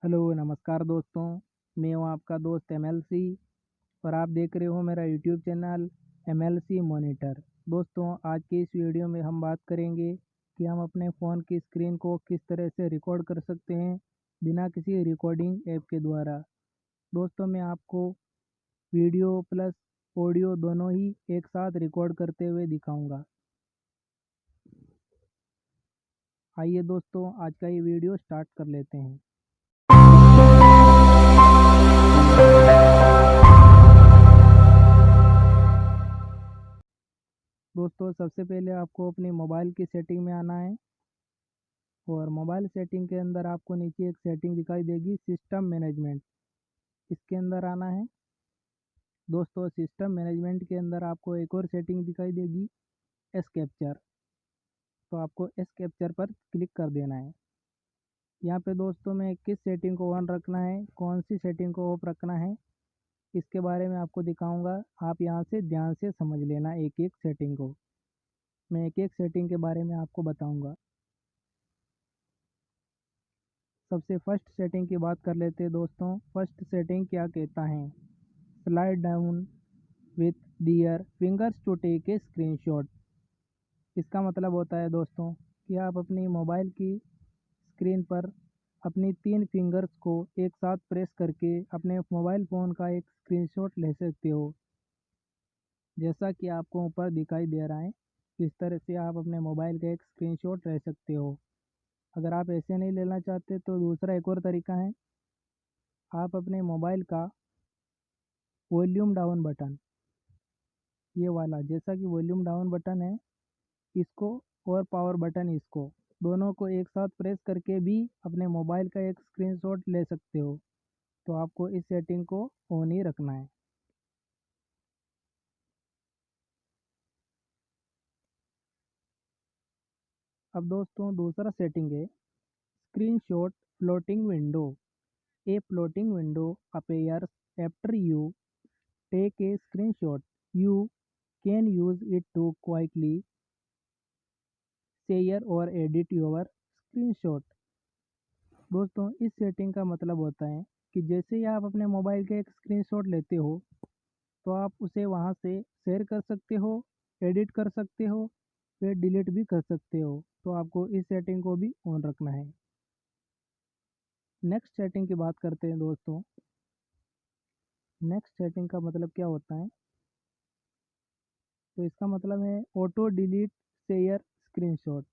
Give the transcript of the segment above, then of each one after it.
Hello नमस्कार दोस्तों। मैं हूं आपका दोस्त एमएलसी और आप देख रहे हो मेरा यूट्यूब चैनल एमएलसी मॉनिटर। दोस्तों, आज की इस वीडियो में हम बात करेंगे कि हम अपने फ़ोन की स्क्रीन को किस तरह से रिकॉर्ड कर सकते हैं बिना किसी रिकॉर्डिंग ऐप के द्वारा। दोस्तों, मैं आपको वीडियो प्लस ऑडियो दोनों ही एक साथ रिकॉर्ड करते हुए दिखाऊंगा। आइए दोस्तों, आज का ये वीडियो स्टार्ट कर लेते हैं। दोस्तों, सबसे पहले आपको अपनी मोबाइल की सेटिंग में आना है और मोबाइल सेटिंग के अंदर आपको नीचे एक सेटिंग दिखाई देगी सिस्टम मैनेजमेंट। इसके अंदर आना है। दोस्तों, सिस्टम मैनेजमेंट के अंदर आपको एक और सेटिंग दिखाई देगी एस कैप्चर। तो आपको एस कैप्चर पर क्लिक कर देना है। यहाँ पे दोस्तों में किस सेटिंग को ऑन रखना है, कौन सी सेटिंग को ऑफ रखना है, इसके बारे में आपको दिखाऊंगा। आप यहाँ से ध्यान से समझ लेना एक एक सेटिंग को। मैं एक एक सेटिंग के बारे में आपको बताऊंगा। सबसे फर्स्ट सेटिंग की बात कर लेते हैं दोस्तों। फर्स्ट सेटिंग क्या कहता है, slide down with their fingers to take a screenshot. इसका मतलब होता है दोस्तों कि आप अपनी मोबाइल की स्क्रीन पर अपनी 3 फिंगर्स को एक साथ प्रेस करके अपने मोबाइल फ़ोन का एक स्क्रीनशॉट ले सकते हो। जैसा कि आपको ऊपर दिखाई दे रहा है, इस तरह से आप अपने मोबाइल का एक स्क्रीनशॉट ले सकते हो। अगर आप ऐसे नहीं लेना चाहते तो दूसरा एक और तरीका है, आप अपने मोबाइल का वॉल्यूम डाउन बटन, ये वाला जैसा कि वॉल्यूम डाउन बटन है, इसको और पावर बटन इसको दोनों को एक साथ प्रेस करके भी अपने मोबाइल का एक स्क्रीनशॉट ले सकते हो। तो आपको इस सेटिंग को ऑन ही रखना है। अब दोस्तों दूसरा सेटिंग है screenshot floating window. A floating window appears after you take a screenshot. You can use it to quickly share or edit your screenshot। दोस्तों, इस सेटिंग का मतलब होता है कि जैसे ही आप अपने मोबाइल का एक स्क्रीनशॉट लेते हो तो आप उसे वहां से शेयर कर सकते हो, एडिट कर सकते हो, फिर डिलीट भी कर सकते हो। तो आपको इस सेटिंग को भी ऑन रखना है। नेक्स्ट सेटिंग की बात करते हैं दोस्तों। नेक्स्ट सेटिंग का मतलब क्या होता है, तो इसका मतलब है ऑटो डिलीट शेयर स्क्रीनशॉट।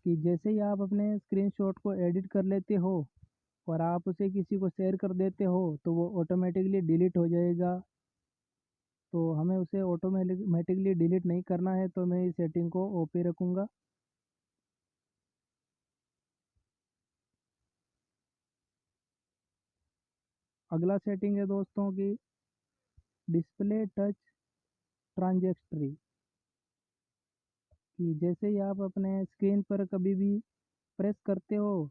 कि जैसे ही आप अपने स्क्रीनशॉट को एडिट कर लेते हो और आप उसे किसी को शेयर कर देते हो तो वो ऑटोमेटिकली डिलीट हो जाएगा। तो हमें उसे ऑटोमेटिकली डिलीट नहीं करना है, तो मैं इस सेटिंग को ओपे रखूँगा। अगला सेटिंग है दोस्तों की डिस्प्ले टच ट्रांजेक्टरी। कि जैसे ही आप अपने स्क्रीन पर कभी भी प्रेस करते हो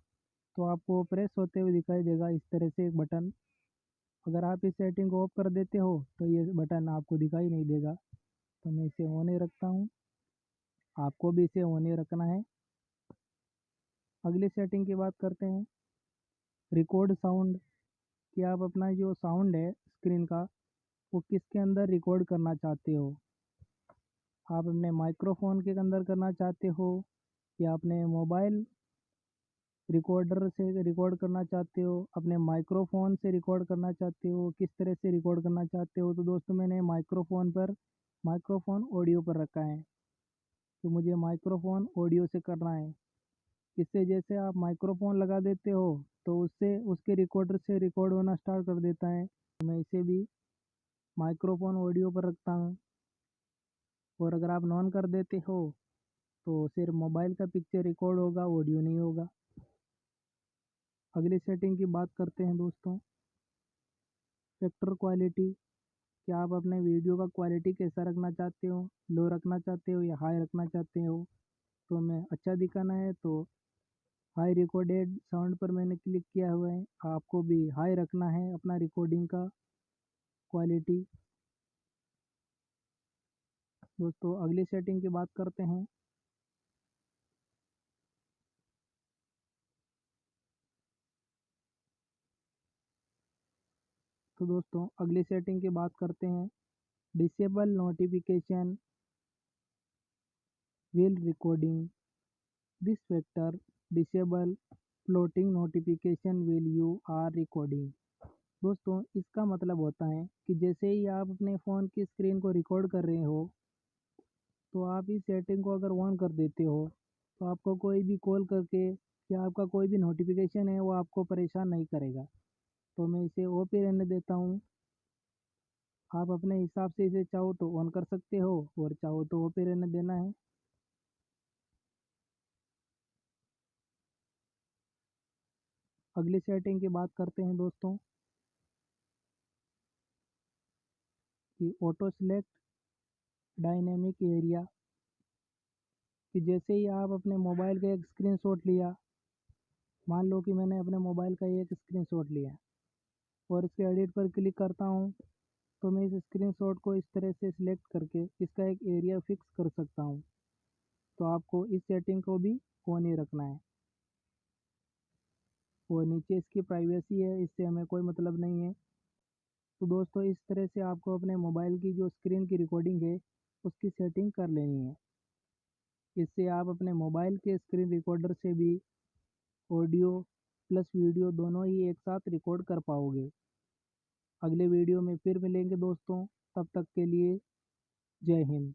तो आपको प्रेस होते हुए दिखाई देगा इस तरह से एक बटन। अगर आप इस सेटिंग को ऑफ कर देते हो तो ये बटन आपको दिखाई नहीं देगा। तो मैं इसे ऑन ही रखता हूँ। आपको भी इसे ऑन ही रखना है। अगली सेटिंग की बात करते हैं रिकॉर्ड साउंड। कि आप अपना जो साउंड है स्क्रीन का वो किसके अंदर रिकॉर्ड करना चाहते हो। आप अपने माइक्रोफोन के अंदर करना चाहते हो या अपने मोबाइल रिकॉर्डर से रिकॉर्ड करना चाहते हो, अपने माइक्रोफोन से रिकॉर्ड करना चाहते हो, किस तरह से रिकॉर्ड करना चाहते हो। तो दोस्तों, मैंने माइक्रोफोन ऑडियो पर रखा है। तो मुझे माइक्रोफोन ऑडियो से करना है। इससे जैसे आप माइक्रोफोन लगा देते हो तो उससे उसके रिकॉर्डर से रिकॉर्ड होना स्टार्ट कर देता है। तो मैं इसे भी माइक्रोफोन ऑडियो पर रखता हूँ। और अगर आप नॉन कर देते हो तो सिर्फ मोबाइल का पिक्चर रिकॉर्ड होगा, ऑडियो नहीं होगा। अगली सेटिंग की बात करते हैं दोस्तों पिक्चर क्वालिटी। क्या आप अपने वीडियो का क्वालिटी कैसा रखना चाहते हो, लो रखना चाहते हो या हाई रखना चाहते हो। तो हमें अच्छा दिखाना है तो हाई रिकॉर्डेड साउंड पर मैंने क्लिक किया हुआ है। आपको भी हाई रखना है अपना रिकॉर्डिंग का क्वालिटी। दोस्तों, अगली सेटिंग की बात करते हैं तो दोस्तों अगली सेटिंग की बात करते हैं। Disable notification wheel recording this factor disable floating notification wheel you are recording. दोस्तों इसका मतलब होता है कि जैसे ही आप अपने फ़ोन की स्क्रीन को रिकॉर्ड कर रहे हो, तो आप इस सेटिंग को अगर ऑन कर देते हो तो आपको कोई भी कॉल करके या आपका कोई भी नोटिफिकेशन है वो आपको परेशान नहीं करेगा। तो मैं इसे ऑफ ही रहने देता हूँ। आप अपने हिसाब से इसे चाहो तो ऑन कर सकते हो और चाहो तो ऑफ ही रहने देना है। अगली सेटिंग की बात करते हैं दोस्तों कि ऑटो सेलेक्ट डायनेमिक एरिया। कि जैसे ही आप अपने मोबाइल का एक स्क्रीनशॉट लिया, मान लो कि मैंने अपने मोबाइल का एक स्क्रीनशॉट लिया और इसके एडिट पर क्लिक करता हूँ, तो मैं इस स्क्रीनशॉट को इस तरह से सिलेक्ट करके इसका एक एरिया फिक्स कर सकता हूँ। तो आपको इस सेटिंग को भी ऑन ही रखना है। और नीचे इसकी प्राइवेसी है, इससे हमें कोई मतलब नहीं है। तो दोस्तों इस तरह से आपको अपने मोबाइल की जो स्क्रीन की रिकॉर्डिंग है उसकी सेटिंग कर लेनी है। इससे आप अपने मोबाइल के स्क्रीन रिकॉर्डर से भी ऑडियो प्लस वीडियो दोनों ही एक साथ रिकॉर्ड कर पाओगे। अगले वीडियो में फिर मिलेंगे दोस्तों, तब तक के लिए जय हिंद।